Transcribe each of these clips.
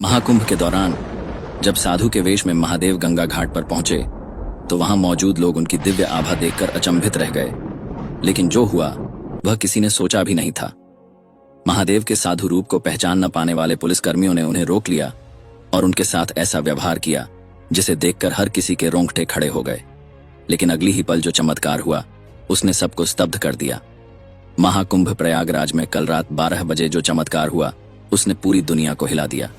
महाकुंभ के दौरान जब साधु के वेश में महादेव गंगा घाट पर पहुंचे तो वहां मौजूद लोग उनकी दिव्य आभा देखकर अचंभित रह गए। लेकिन जो हुआ वह किसी ने सोचा भी नहीं था। महादेव के साधु रूप को पहचान न पाने वाले पुलिसकर्मियों ने उन्हें रोक लिया और उनके साथ ऐसा व्यवहार किया जिसे देखकर हर किसी के रोंगटे खड़े हो गए। लेकिन अगली ही पल जो चमत्कार हुआ उसने सबको स्तब्ध कर दिया। महाकुंभ प्रयागराज में कल रात 12 बजे जो चमत्कार हुआ उसने पूरी दुनिया को हिला दिया।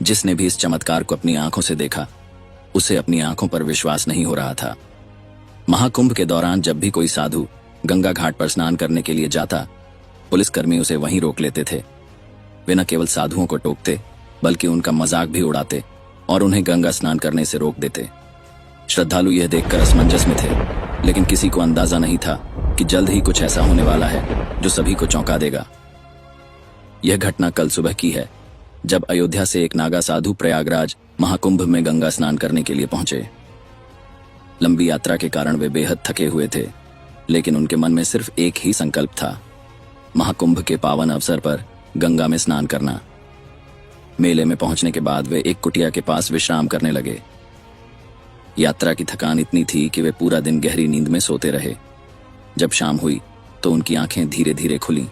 जिसने भी इस चमत्कार को अपनी आंखों से देखा उसे अपनी आंखों पर विश्वास नहीं हो रहा था। महाकुंभ के दौरान जब भी कोई साधु गंगा घाट पर स्नान करने के लिए जाता, पुलिसकर्मी उसे वहीं रोक लेते थे। वे न केवल साधुओं को टोकते बल्कि उनका मजाक भी उड़ाते और उन्हें गंगा स्नान करने से रोक देते। श्रद्धालु यह देखकर असमंजस में थे, लेकिन किसी को अंदाजा नहीं था कि जल्द ही कुछ ऐसा होने वाला है जो सभी को चौंका देगा। यह घटना कल सुबह की है, जब अयोध्या से एक नागा साधु प्रयागराज महाकुंभ में गंगा स्नान करने के लिए पहुंचे। लंबी यात्रा के कारण वे बेहद थके हुए थे, लेकिन उनके मन में सिर्फ एक ही संकल्प था, महाकुंभ के पावन अवसर पर गंगा में स्नान करना। मेले में पहुंचने के बाद वे एक कुटिया के पास विश्राम करने लगे। यात्रा की थकान इतनी थी कि वे पूरा दिन गहरी नींद में सोते रहे। जब शाम हुई तो उनकी आंखें धीरे धीरे खुली।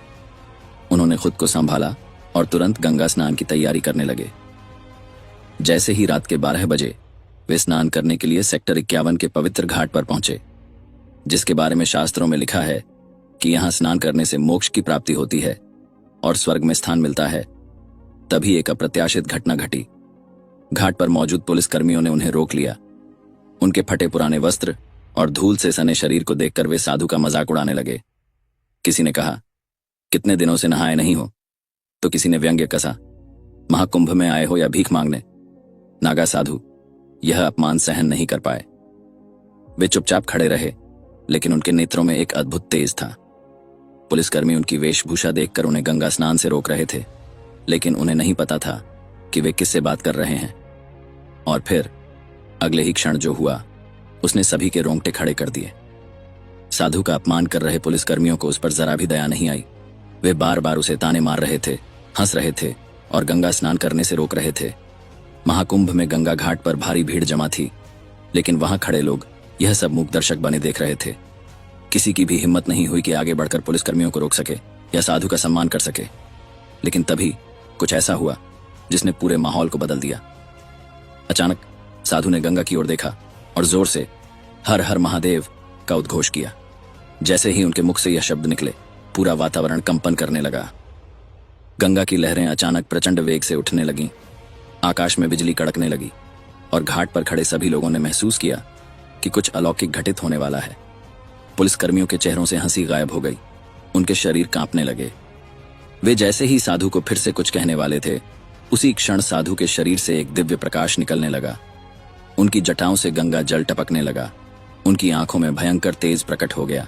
उन्होंने खुद को संभाला और तुरंत गंगा स्नान की तैयारी करने लगे। जैसे ही रात के 12 बजे वे स्नान करने के लिए सेक्टर 51 के पवित्र घाट पर पहुंचे, जिसके बारे में शास्त्रों में लिखा है कि यहां स्नान करने से मोक्ष की प्राप्ति होती है और स्वर्ग में स्थान मिलता है। तभी एक अप्रत्याशित घटना घटी। घाट पर मौजूद पुलिसकर्मियों ने उन्हें रोक लिया। उनके फटे पुराने वस्त्र और धूल से सने शरीर को देखकर वे साधु का मजाक उड़ाने लगे। किसी ने कहा, कितने दिनों से नहाए नहीं हो? तो किसी ने व्यंग्य कसा, महाकुंभ में आए हो या भीख मांगने? नागा साधु यह अपमान सहन नहीं कर पाए। वे चुपचाप खड़े रहे, लेकिन उनके नेत्रों में एक अद्भुत तेज था। पुलिसकर्मी उनकी वेशभूषा देखकर उन्हें गंगा स्नान से रोक रहे थे, लेकिन उन्हें नहीं पता था कि वे किससे बात कर रहे हैं। और फिर अगले ही क्षण जो हुआ उसने सभी के रोंगटे खड़े कर दिए। साधु का अपमान कर रहे पुलिसकर्मियों को उस पर जरा भी दया नहीं आई। वे बार बार उसे ताने मार रहे थे, हंस रहे थे और गंगा स्नान करने से रोक रहे थे। महाकुंभ में गंगा घाट पर भारी भीड़ जमा थी, लेकिन वहां खड़े लोग यह सब मूक दर्शक बने देख रहे थे। किसी की भी हिम्मत नहीं हुई कि आगे बढ़कर पुलिसकर्मियों को रोक सके या साधु का सम्मान कर सके। लेकिन तभी कुछ ऐसा हुआ जिसने पूरे माहौल को बदल दिया। अचानक साधु ने गंगा की ओर देखा और जोर से हर हर महादेव का उद्घोष किया। जैसे ही उनके मुख से यह शब्द निकले, पूरा वातावरण कंपन करने लगा। गंगा की लहरें अचानक प्रचंड वेग से उठने लगीं, आकाश में बिजली कड़कने लगी और घाट पर खड़े सभी लोगों ने महसूस किया कि कुछ अलौकिक घटित होने वाला है। पुलिसकर्मियों के चेहरों से हंसी गायब हो गई, उनके शरीर कांपने लगे। वे जैसे ही साधु को फिर से कुछ कहने वाले थे, उसी क्षण साधु के शरीर से एक दिव्य प्रकाश निकलने लगा। उनकी जटाओं से गंगा जल टपकने लगा। उनकी आंखों में भयंकर तेज प्रकट हो गया।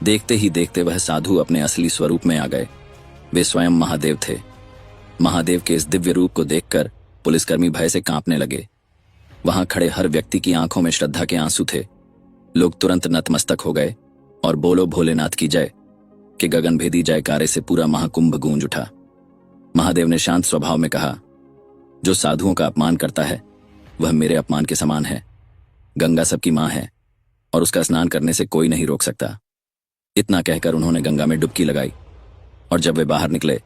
देखते ही देखते वह साधु अपने असली स्वरूप में आ गए। वे स्वयं महादेव थे। महादेव के इस दिव्य रूप को देखकर पुलिसकर्मी भय से कांपने लगे। वहां खड़े हर व्यक्ति की आंखों में श्रद्धा के आंसू थे। लोग तुरंत नतमस्तक हो गए और बोलो भोलेनाथ की जय के गगनभेदी जयकारे से पूरा महाकुंभ गूंज उठा। महादेव ने शांत स्वभाव में कहा, जो साधुओं का अपमान करता है वह मेरे अपमान के समान है। गंगा सबकी मां है और उसका स्नान करने से कोई नहीं रोक सकता। इतना कहकर उन्होंने गंगा में डुबकी लगाई और जब वे बाहर निकले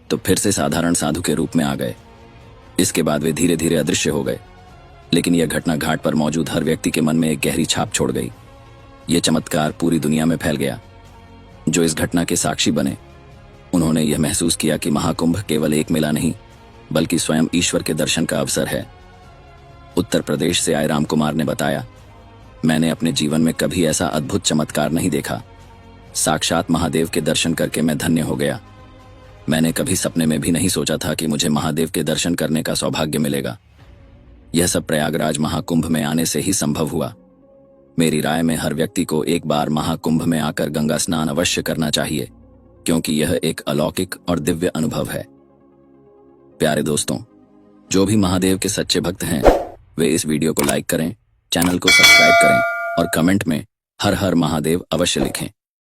तो फिर से साधारण साधु के रूप में आ गए। इसके बाद वे धीरे धीरे अदृश्य हो गए। लेकिन यह घटना घाट पर मौजूद हर व्यक्ति के मन में एक गहरी छाप छोड़ गई। यह चमत्कार पूरी दुनिया में फैल गया। जो इस घटना के साक्षी बने उन्होंने यह महसूस किया कि महाकुंभ केवल एक मेला नहीं बल्कि स्वयं ईश्वर के दर्शन का अवसर है। उत्तर प्रदेश से आए राम कुमार ने बताया, मैंने अपने जीवन में कभी ऐसा अद्भुत चमत्कार नहीं देखा। साक्षात महादेव के दर्शन करके मैं धन्य हो गया। मैंने कभी सपने में भी नहीं सोचा था कि मुझे महादेव के दर्शन करने का सौभाग्य मिलेगा। यह सब प्रयागराज महाकुंभ में आने से ही संभव हुआ। मेरी राय में हर व्यक्ति को एक बार महाकुंभ में आकर गंगा स्नान अवश्य करना चाहिए, क्योंकि यह एक अलौकिक और दिव्य अनुभव है। प्यारे दोस्तों, जो भी महादेव के सच्चे भक्त हैं वे इस वीडियो को लाइक करें, चैनल को सब्सक्राइब करें और कमेंट में हर हर महादेव अवश्य लिखें।